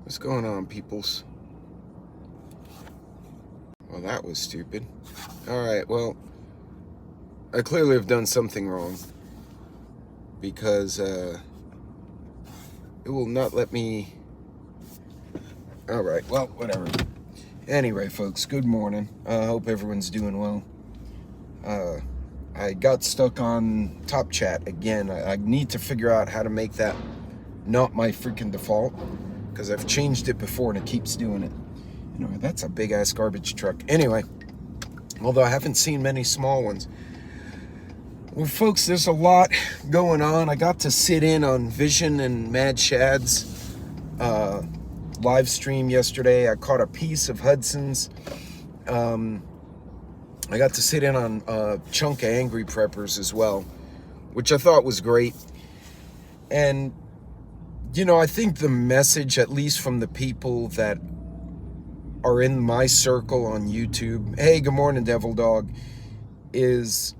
What's going on, peoples? Well, that was stupid. Alright, well, I clearly have done something wrong. Because, it will not let me... Alright, well, whatever. Anyway, folks, good morning. I hope everyone's doing well. I got stuck on Top Chat again. I need to figure out how to make that not my freaking default, because I've changed it before and it keeps doing it. Anyway, that's a big-ass garbage truck. Anyway, although I haven't seen many small ones. Well, folks, there's a lot going on. I got to sit in on Vision and Mad Shad's live stream yesterday. I caught a piece of Hudson's. I got to sit in on a chunk of Angry Preppers as well, which I thought was great. And, you know, I think the message, at least from the people that are in my circle on YouTube, hey, good morning, Devil Dog, is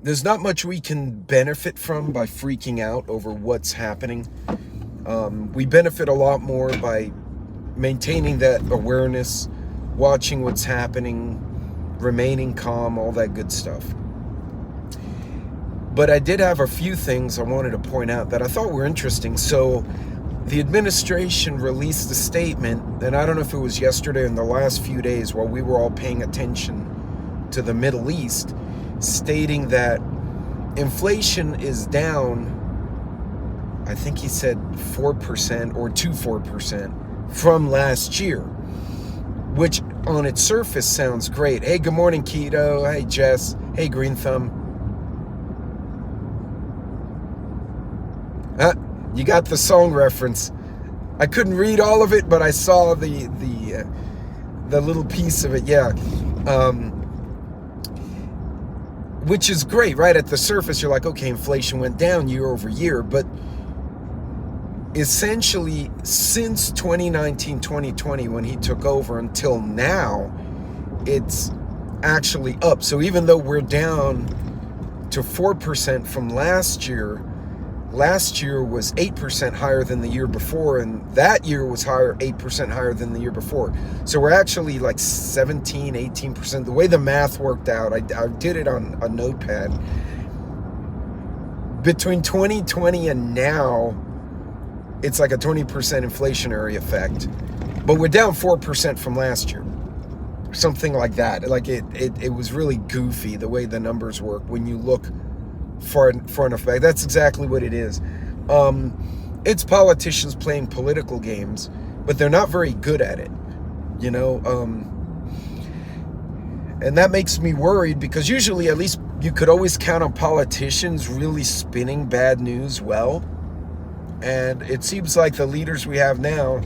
there's not much we can benefit from by freaking out over what's happening. We benefit a lot more by maintaining that awareness, watching what's happening, remaining calm, all that good stuff. But I did have a few things I wanted to point out that I thought were interesting. So the administration released a statement, and I don't know if it was yesterday or in the last few days while we were all paying attention to the Middle East, stating that inflation is down, I think he said 4% or to 4% from last year, which on its surface sounds great. Hey, good morning, Keto. Hey, Jess. Hey, Green Thumb. You got the song reference. I couldn't read all of it, but I saw the little piece of it. Yeah. Which is great, right? At the surface, you're like, okay, inflation went down year over year, but essentially since 2019, 2020, when he took over until now, it's actually up. So even though we're down to 4% from last year was 8% higher than the year before, and that year was 8% higher than the year before. So we're actually like 17, 18%. The way the math worked out, I did it on a notepad. Between 2020 and now, it's like a 20% inflationary effect. But we're down 4% from last year. Something like that. Like it was really goofy the way the numbers work when you look for an effect. That's exactly what it is. It's politicians playing political games, but they're not very good at it, you know. And that makes me worried, because usually at least you could always count on politicians really spinning bad news well. And it seems like the leaders we have now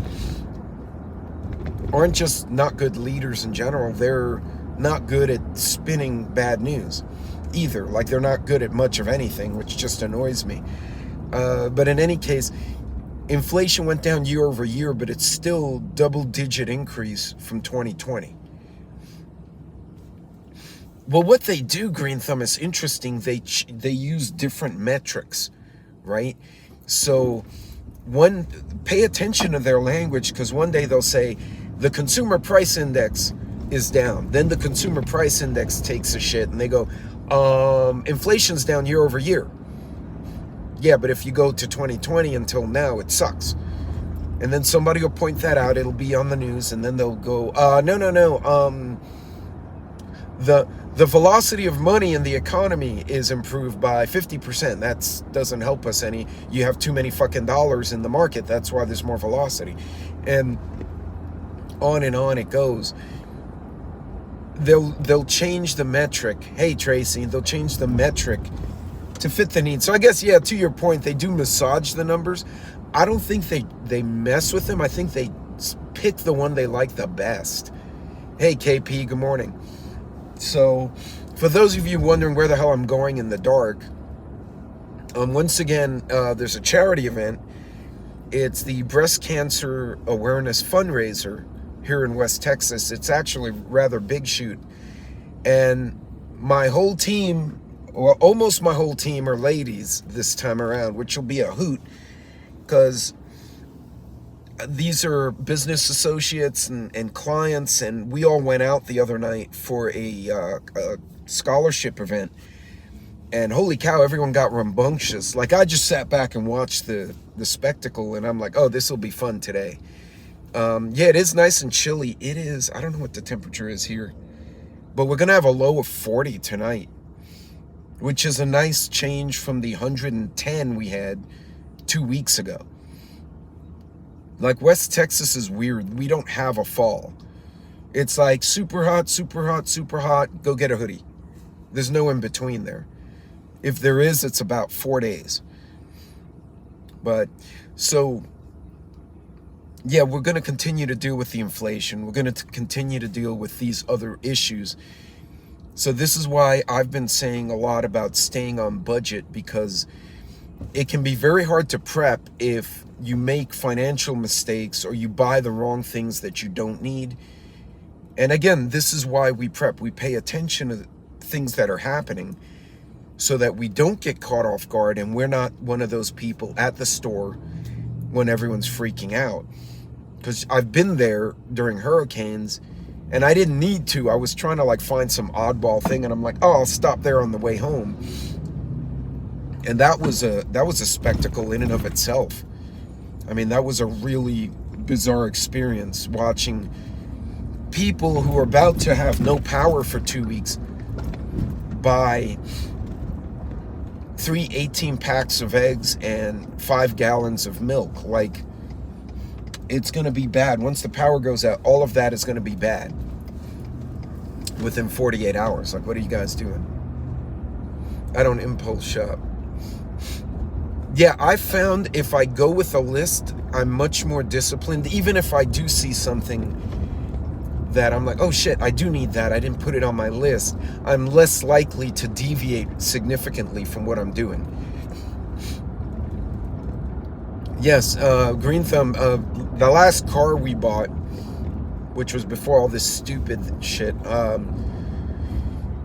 aren't just not good leaders in general. They're not good at spinning bad news either. Like, they're not good at much of anything, which just annoys me. But in any case, inflation went down year over year, but it's still double-digit increase from 2020. Well, what they do, Green Thumb, is interesting. They use different metrics, right? So pay attention to their language, because one day they'll say the consumer price index is down. Then the consumer price index takes a shit and they go, inflation's down year over year. Yeah, but if you go to 2020 until now, it sucks. And then somebody will point that out. It'll be on the news, and then they'll go, no. The velocity of money in the economy is improved by 50%. That doesn't help us any. You have too many fucking dollars in the market. That's why there's more velocity. And on it goes. They'll change the metric. Hey, Tracy, they'll change the metric to fit the needs. So I guess, yeah, to your point, they do massage the numbers. I don't think they mess with them. I think they pick the one they like the best. Hey, KP, good morning. So, for those of you wondering where the hell I'm going in the dark, once again, there's a charity event. It's the Breast Cancer Awareness Fundraiser here in West Texas. It's actually a rather big shoot. And my whole team, well, almost my whole team, are ladies this time around, which will be a hoot. because these are business associates and clients, and we all went out the other night for a scholarship event. And holy cow, everyone got rambunctious. Like, I just sat back and watched the spectacle, and I'm like, oh, this will be fun today. Yeah, it is nice and chilly. It is, I don't know what the temperature is here, but we're going to have a low of 40 tonight, which is a nice change from the 110 we had 2 weeks ago. Like, West Texas is weird. We don't have a fall. It's like super hot, super hot, super hot. Go get a hoodie. There's no in between there. If there is, it's about 4 days. But so, yeah, we're going to continue to deal with the inflation. We're going to continue to deal with these other issues. So this is why I've been saying a lot about staying on budget, because it can be very hard to prep if you make financial mistakes or you buy the wrong things that you don't need. And again, this is why we prep. We pay attention to things that are happening so that we don't get caught off guard, and we're not one of those people at the store when everyone's freaking out. Because I've been there during hurricanes, and I didn't need to. I was trying to like find some oddball thing, and I'm like, oh, I'll stop there on the way home. And that was a spectacle in and of itself. I mean, that was a really bizarre experience, watching people who are about to have no power for 2 weeks buy 3 18-packs of eggs and 5 gallons of milk. Like, it's going to be bad. Once the power goes out, all of that is going to be bad within 48 hours. Like, what are you guys doing? I don't impulse shop. Yeah, I found if I go with a list, I'm much more disciplined. Even if I do see something that I'm like, oh shit, I do need that, I didn't put it on my list, I'm less likely to deviate significantly from what I'm doing. Yes, Green Thumb, the last car we bought, which was before all this stupid shit,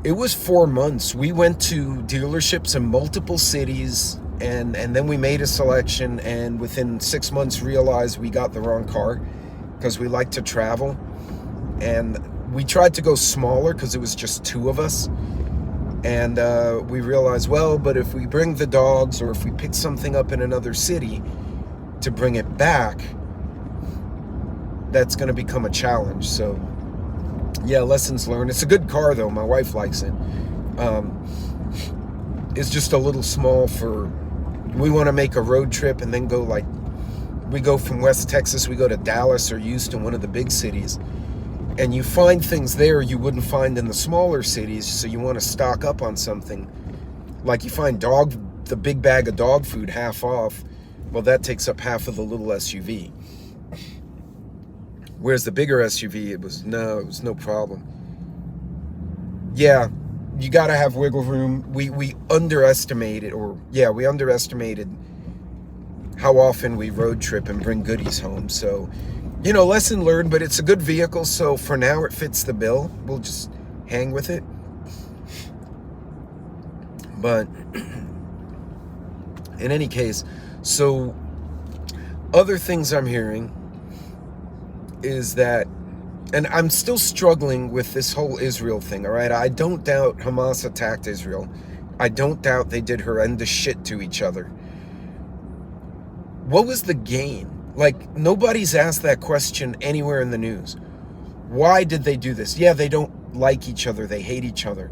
it was 4 months. We went to dealerships in multiple cities, and then we made a selection, and within 6 months realized we got the wrong car, because we like to travel. And we tried to go smaller because it was just 2 of us. And we realized, well, but if we bring the dogs, or if we pick something up in another city to bring it back, that's going to become a challenge. So, yeah, lessons learned. It's a good car, though. My wife likes it. It's just a little small for... We want to make a road trip and then go, like... We go from West Texas, we go to Dallas or Houston, one of the big cities. And you find things there you wouldn't find in the smaller cities, so you want to stock up on something. Like, you find the big bag of dog food half off. Well, that takes up half of the little SUV. Whereas the bigger SUV, it was no problem. Yeah, you got to have wiggle room. We underestimated how often we road trip and bring goodies home. So, you know, lesson learned, but it's a good vehicle. So for now, it fits the bill. We'll just hang with it. But in any case, so other things I'm hearing is that, and I'm still struggling with this whole Israel thing, all right? I don't doubt Hamas attacked Israel. I don't doubt they did horrendous shit to each other. What was the gain? Like, nobody's asked that question anywhere in the news. Why did they do this? Yeah, they don't like each other. They hate each other.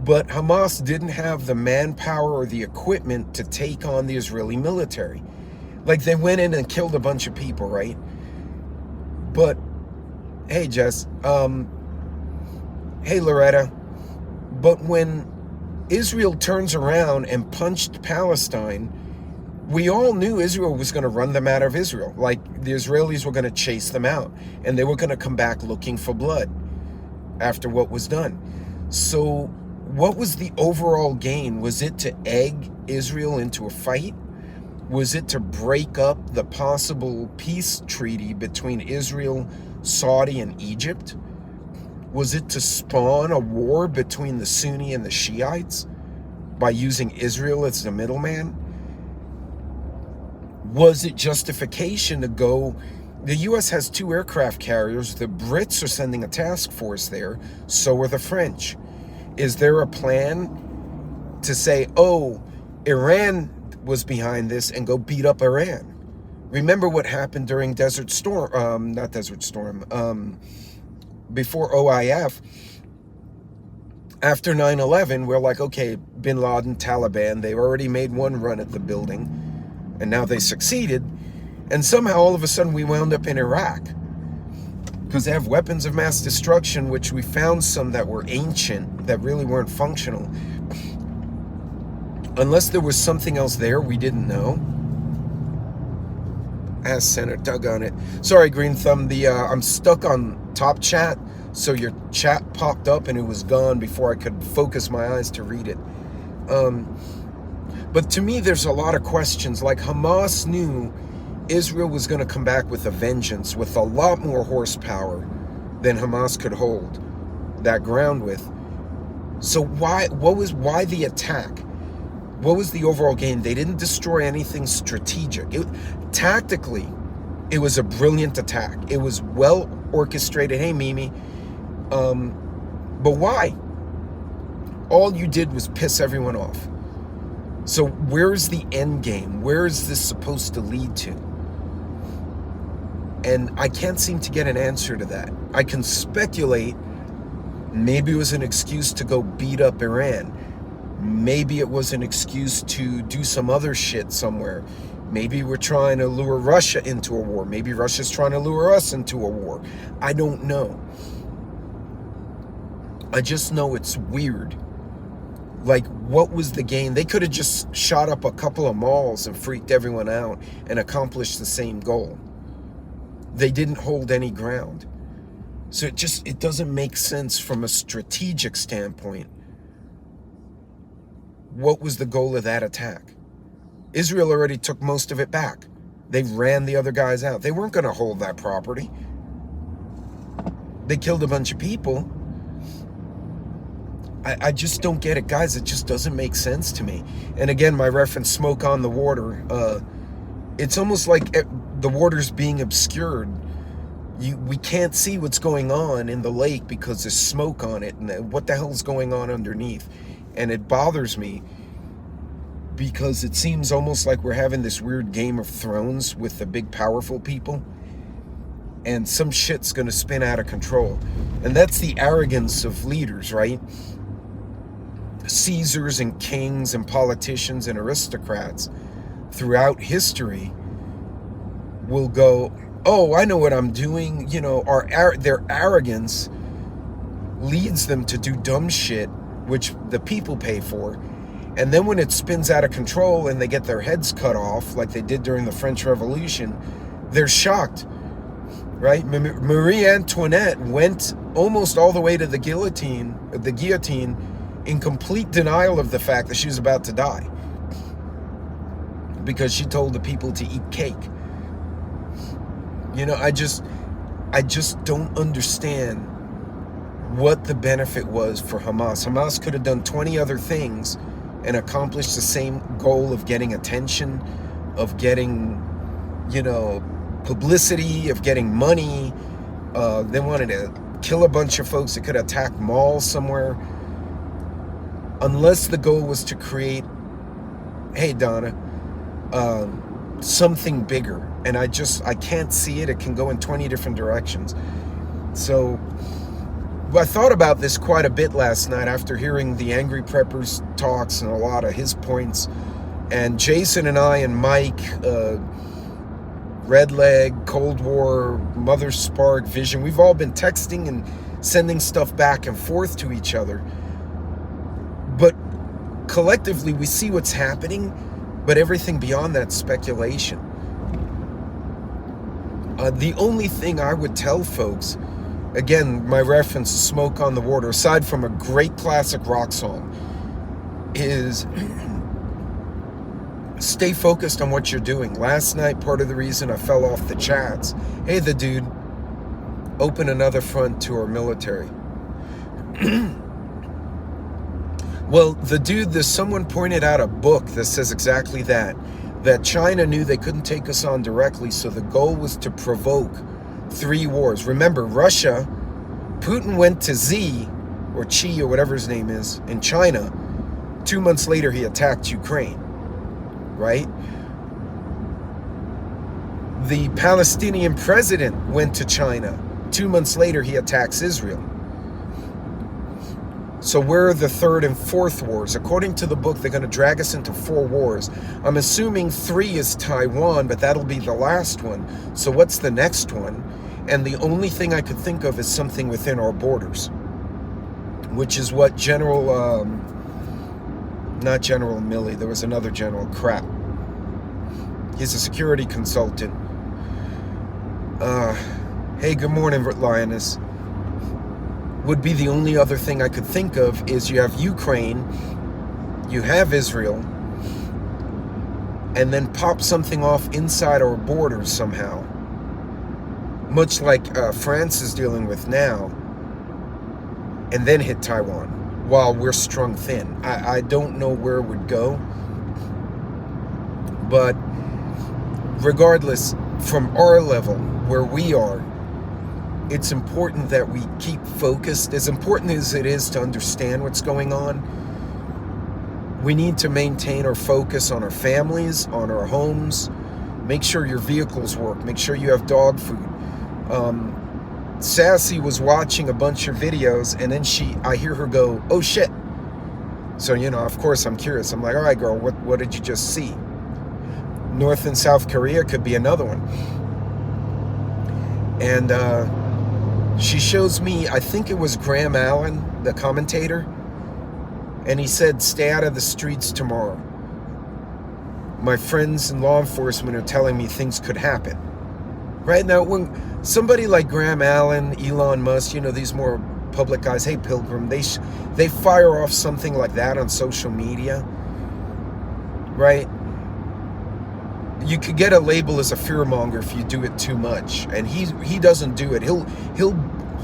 But Hamas didn't have the manpower or the equipment to take on the Israeli military. Like, they went in and killed a bunch of people, right? But, hey, Jess, hey, Loretta, but when Israel turns around and punched Palestine, we all knew Israel was going to run them out of Israel. Like, the Israelis were going to chase them out, and they were going to come back looking for blood after what was done. So what was the overall gain? Was it to egg Israel into a fight? Was it to break up the possible peace treaty between Israel, Saudi, and Egypt? Was it to spawn a war between the Sunni and the Shiites by using Israel as the middleman? Was it justification to go? The U.S. has 2 aircraft carriers. The Brits are sending a task force there. So are the French. Is there a plan to say, oh, Iran was behind this and go beat up Iran? Remember what happened during Desert Storm, not Desert Storm, before OIF. After 9/11, we're like, okay, Bin Laden, Taliban, they already made one run at the building, and now they succeeded. And somehow, all of a sudden, we wound up in Iraq because they have weapons of mass destruction, which we found some that were ancient, that really weren't functional. Unless there was something else there we didn't know. Ask Senator Doug on it. Sorry, Green Thumb. I'm stuck on Top Chat, so your chat popped up and it was gone before I could focus my eyes to read it. But to me, there's a lot of questions. Like, Hamas knew Israel was going to come back with a vengeance, with a lot more horsepower than Hamas could hold that ground with. So why the attack? What was the overall gain? They didn't destroy anything strategic. Tactically, it was a brilliant attack. It was well orchestrated. Hey, Mimi. But why? All you did was piss everyone off. So where's the end game? Where is this supposed to lead to? And I can't seem to get an answer to that. I can speculate. Maybe it was an excuse to go beat up Iran. Maybe it was an excuse to do some other shit somewhere. Maybe we're trying to lure Russia into a war. Maybe Russia's trying to lure us into a war. I don't know. I just know it's weird. Like, what was the gain? They could have just shot up a couple of malls and freaked everyone out and accomplished the same goal. They didn't hold any ground. So it doesn't make sense from a strategic standpoint. What was the goal of that attack? Israel already took most of it back. They ran the other guys out. They weren't going to hold that property. They killed a bunch of people. I just don't get it, guys. It just doesn't make sense to me. And again, my reference, smoke on the water. It's almost like the water's being obscured. We can't see what's going on in the lake because there's smoke on it. And what the hell's going on underneath? And it bothers me because it seems almost like we're having this weird Game of Thrones with the big powerful people. And some shit's going to spin out of control. And that's the arrogance of leaders, right? Caesars and kings and politicians and aristocrats throughout history will go, oh, I know what I'm doing. You know, their arrogance leads them to do dumb shit, which the people pay for. And then when it spins out of control and they get their heads cut off, like they did during the French Revolution, they're shocked, right? Marie Antoinette went almost all the way to the guillotine in complete denial of the fact that she was about to die because she told the people to eat cake. You know, I just don't understand what the benefit was for Hamas. Hamas could have done 20 other things and accomplished the same goal of getting attention, of getting, you know, publicity, of getting money. They wanted to kill a bunch of folks that could attack malls somewhere. Unless the goal was to create, hey, Donna, something bigger. And I can't see it. It can go in 20 different directions. So I thought about this quite a bit last night after hearing the Angry Preppers talks and a lot of his points. And Jason and I and Mike, Redleg, Cold War, Mother Spark, Vision, we've all been texting and sending stuff back and forth to each other. But collectively, we see what's happening, but everything beyond that speculation. The only thing I would tell folks, again, my reference to Smoke on the Water, aside from a great classic rock song, is stay focused on what you're doing. Last night, part of the reason I fell off the chats, hey, the dude, open another front to our military. Well, someone pointed out a book that says exactly that. that China knew they couldn't take us on directly, so the goal was to provoke 3 wars. Remember, Russia, Putin went to Xi, or Xi, or whatever his name is, in China. 2 months later, he attacked Ukraine, right? The Palestinian president went to China. 2 months later, he attacks Israel. So we're the 3rd and 4th wars. According to the book, they're going to drag us into 4 wars. I'm assuming 3 is Taiwan, but that'll be the last one. So what's the next one? And the only thing I could think of is something within our borders, which is what General, not General Milley, there was another general, crap. He's a security consultant. Hey, good morning, Lioness. Would be the only other thing I could think of is you have Ukraine, you have Israel, and then pop something off inside our borders somehow. Much like France is dealing with now, and then hit Taiwan while we're strung thin. I don't know where it would go, but regardless, from our level, where we are, it's important that we keep focused. As important as it is to understand what's going on, we need to maintain our focus on our families, on our homes. Make sure your vehicles work. Make sure you have dog food. Sassy was watching a bunch of videos, and then I hear her go, "Oh shit." So, of course I'm curious. I'm like, all right, girl, what did you just see? North and South Korea could be another one. And she shows me, I think it was Graham Allen, the commentator, and he said, "Stay out of the streets tomorrow. My friends in law enforcement are telling me things could happen." Right now, when somebody like Graham Allen, Elon Musk, these more public guys, hey, Pilgrim, they fire off something like that on social media, right? You could get a label as a fearmonger if you do it too much, and he doesn't do it. He'll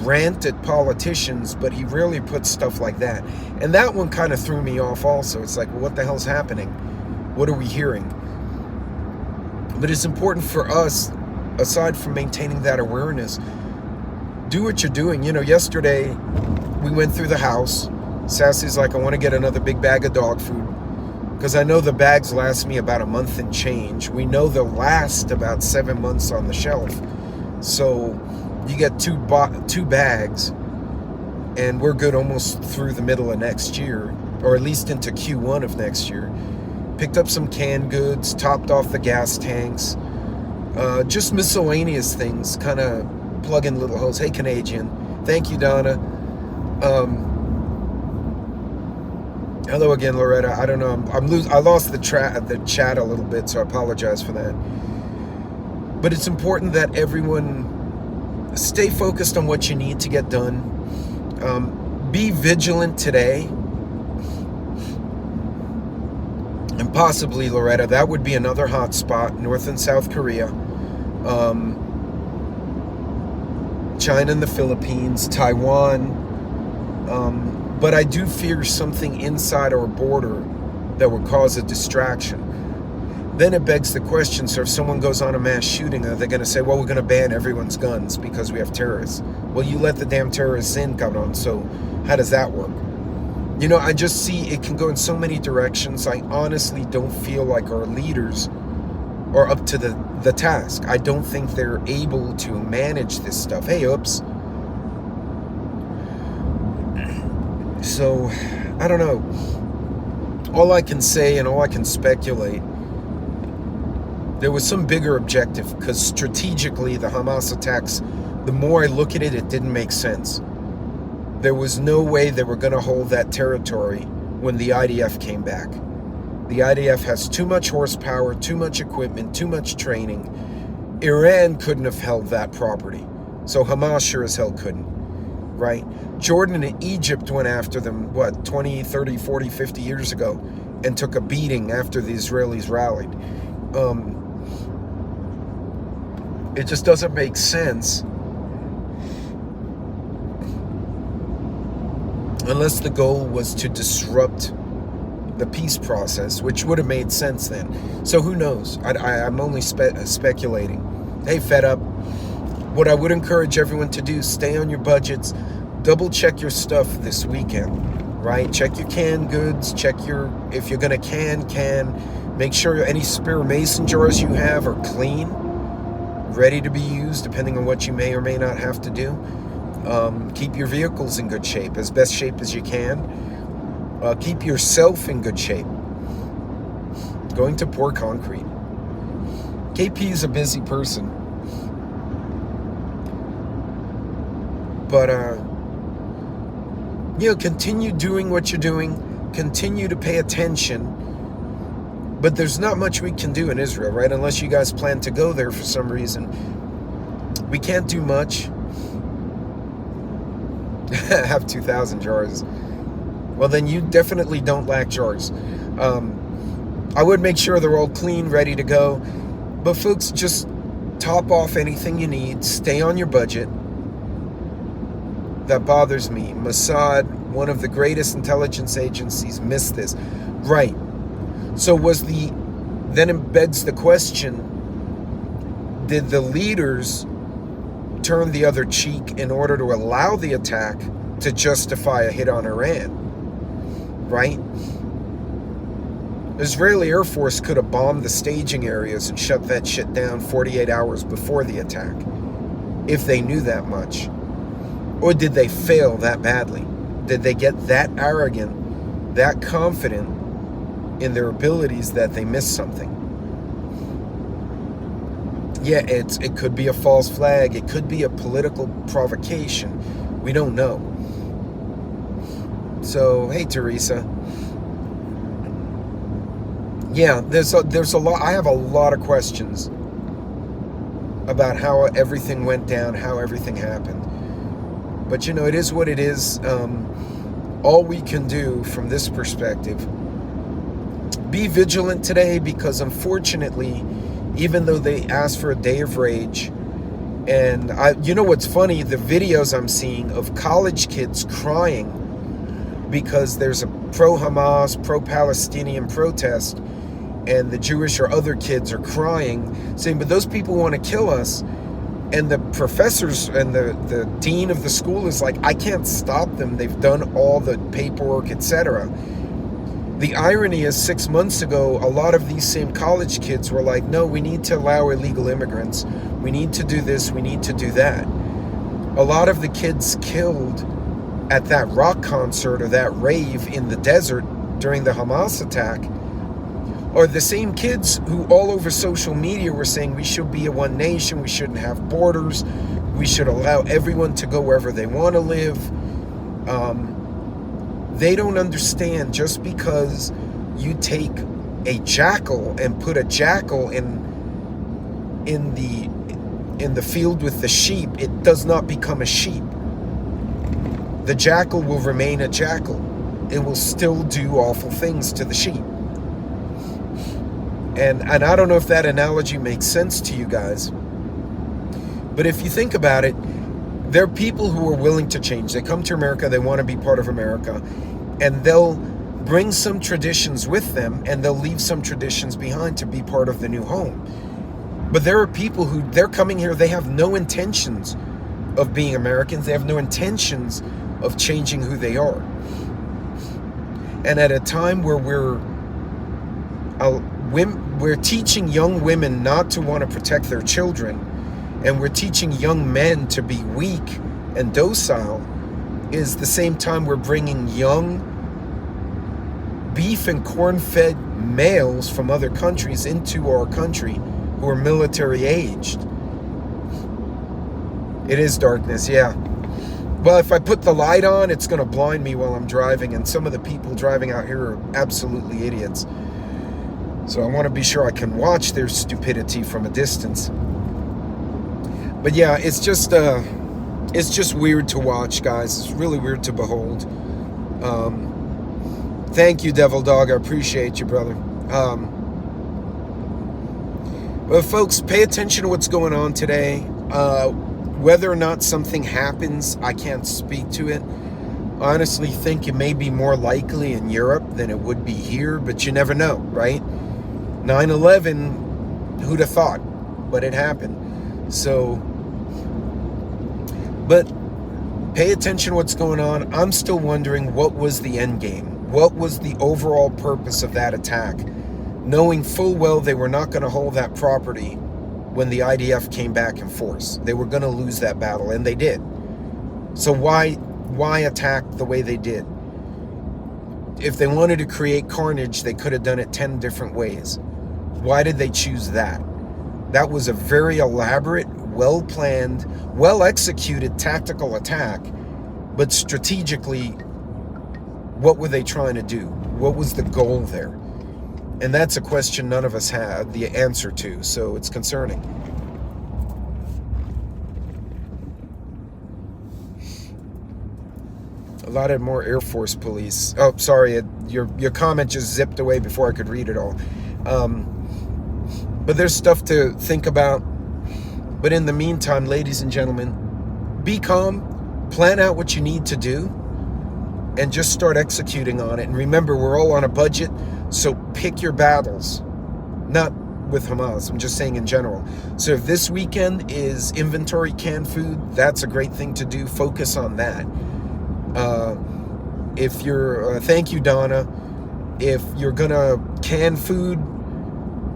rant at politicians, but he rarely puts stuff like that. And that one kind of threw me off also. It's like, well, what the hell's happening? What are we hearing? But it's important for us, aside from maintaining that awareness, do what you're doing. Yesterday we went through the house. Sassy's like, I want to get another big bag of dog food, because I know the bags last me about a month and change. We know they'll last about 7 months on the shelf. So you get two bags, and we're good almost through the middle of next year, or at least into Q1 of next year. Picked up some canned goods, topped off the gas tanks, just miscellaneous things, kind of plug in little holes. Hey, Canadian. Thank you, Donna. Hello again, Loretta. I don't know. I lost the chat a little bit, so I apologize for that. But it's important that everyone stay focused on what you need to get done. Be vigilant today. And possibly, Loretta, that would be another hot spot, North and South Korea. China and the Philippines, Taiwan. But I do fear something inside our border that would cause a distraction. Then it begs the question, so if someone goes on a mass shooting, are they going to say, well, we're going to ban everyone's guns because we have terrorists? Well, you let the damn terrorists in, cabrón, so how does that work? I just see it can go in so many directions. I honestly don't feel like our leaders are up to the task. I don't think they're able to manage this stuff. Hey, oops. So, I don't know. All I can say and all I can speculate, there was some bigger objective, because strategically the Hamas attacks, the more I look at it, it didn't make sense. There was no way they were going to hold that territory when the IDF came back. The IDF has too much horsepower, too much equipment, too much training. Iran couldn't have held that property. So Hamas sure as hell couldn't, right? Jordan and Egypt went after them, 20, 30, 40, 50 years ago, and took a beating after the Israelis rallied. It just doesn't make sense unless the goal was to disrupt the peace process, which would have made sense then. So who knows? I'm only speculating. Hey, Fed Up, what I would encourage everyone to do, stay on your budgets, double check your stuff this weekend, right? Check your canned goods, check if you're gonna can, make sure any spare mason jars you have are clean, ready to be used, depending on what you may or may not have to do. Keep your vehicles in good shape, as best shape as you can. Keep yourself in good shape. Going to pour concrete. KP is a busy person. But, continue doing what you're doing. Continue to pay attention. But there's not much we can do in Israel, right? Unless you guys plan to go there for some reason. We can't do much. I have 2,000 jars. Well, then you definitely don't lack jars. I would make sure they're all clean, ready to go. But folks, just top off anything you need. Stay on your budget. That bothers me. Mossad, one of the greatest intelligence agencies, missed this. Right. So then embeds the question, did the leaders turn the other cheek in order to allow the attack to justify a hit on Iran? Right? Israeli Air Force could have bombed the staging areas and shut that shit down 48 hours before the attack, if they knew that much. Or did they fail that badly? Did they get that arrogant, that confident in their abilities that they missed something? Yeah, it could be a false flag. It could be a political provocation. We don't know. So, hey, Teresa. Yeah, there's a lot. I have a lot of questions about how everything went down, how everything happened. But it is what it is. All we can do from this perspective, be vigilant today, because unfortunately, even though they asked for a day of rage, and what's funny, the videos I'm seeing of college kids crying because there's a pro-Hamas, pro-Palestinian protest, and the Jewish or other kids are crying, saying, but those people want to kill us. And the professors and the dean of the school is like, I can't stop them. They've done all the paperwork, etc. The irony is 6 months ago, a lot of these same college kids were like, no, we need to allow illegal immigrants. We need to do this. We need to do that. A lot of the kids killed at that rock concert or that rave in the desert during the Hamas attack are the same kids who all over social media were saying we should be a one nation, we shouldn't have borders, we should allow everyone to go wherever they want to live. They don't understand, just because you take a jackal and put a jackal in the field with the sheep, it does not become a sheep. The jackal will remain a jackal. It will still do awful things to the sheep. And I don't know if that analogy makes sense to you guys, but if you think about it, there are people who are willing to change. They come to America, they want to be part of America, and they'll bring some traditions with them, and they'll leave some traditions behind to be part of the new home. But there are people who, they're coming here, they have no intentions of being Americans, they have no intentions of changing who they are. And at a time where we're teaching young women not to want to protect their children, and we're teaching young men to be weak and docile, is the same time we're bringing young beef and corn-fed males from other countries into our country who are military aged. It is darkness, yeah. Well, if I put the light on, it's going to blind me while I'm driving, and some of the people driving out here are absolutely idiots. So I want to be sure I can watch their stupidity from a distance. But yeah, it's just weird to watch, guys. It's really weird to behold. Thank you, Devil Dog. I appreciate you, brother. Well, folks, pay attention to what's going on today. Whether or not something happens, I can't speak to it. honestly think it may be more likely in Europe than it would be here, but you never know, right? 9/11, who'd have thought? But it happened. So, but pay attention to what's going on. I'm still wondering, what was the end game? What was the overall purpose of that attack? Knowing full well they were not going to hold that property when the IDF came back in force. They were going to lose that battle, and they did. So why attack the way they did? If they wanted to create carnage, they could have done it 10 different ways. Why did they choose that? That was a very elaborate, well-planned, well-executed tactical attack, but strategically, what were they trying to do? What was the goal there? And that's a question none of us have the answer to, so it's concerning. A lot of more Air Force police. Oh, sorry, your comment just zipped away before I could read it all. But there's stuff to think about. But in the meantime, ladies and gentlemen, be calm, plan out what you need to do, and just start executing on it. And remember, we're all on a budget, so pick your battles. Not with Hamas, I'm just saying in general. So if this weekend is inventory canned food, that's a great thing to do. Focus on that. If you're, thank you, Donna. If you're gonna can food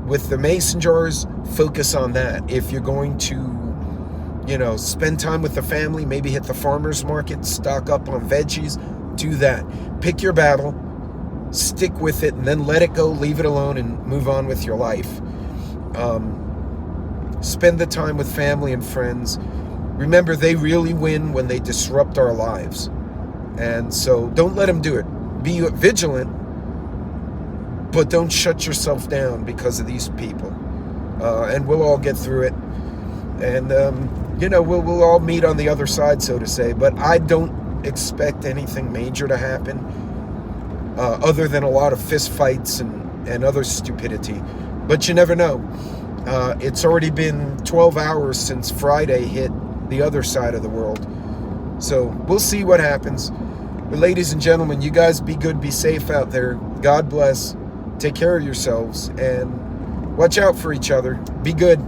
with the mason jars, focus on that. If you're going to, spend time with the family, maybe hit the farmer's market, stock up on veggies, do that. Pick your battle, stick with it, and then let it go, leave it alone, and move on with your life. Spend the time with family and friends. Remember, they really win when they disrupt our lives. And so don't let them do it. Be vigilant, but don't shut yourself down because of these people. And we'll all get through it. And, we'll all meet on the other side, so to say. But I don't expect anything major to happen other than a lot of fist fights and other stupidity. But you never know. It's already been 12 hours since Friday hit the other side of the world. So we'll see what happens. But ladies and gentlemen, you guys be good, be safe out there. God bless. Take care of yourselves and watch out for each other. Be good.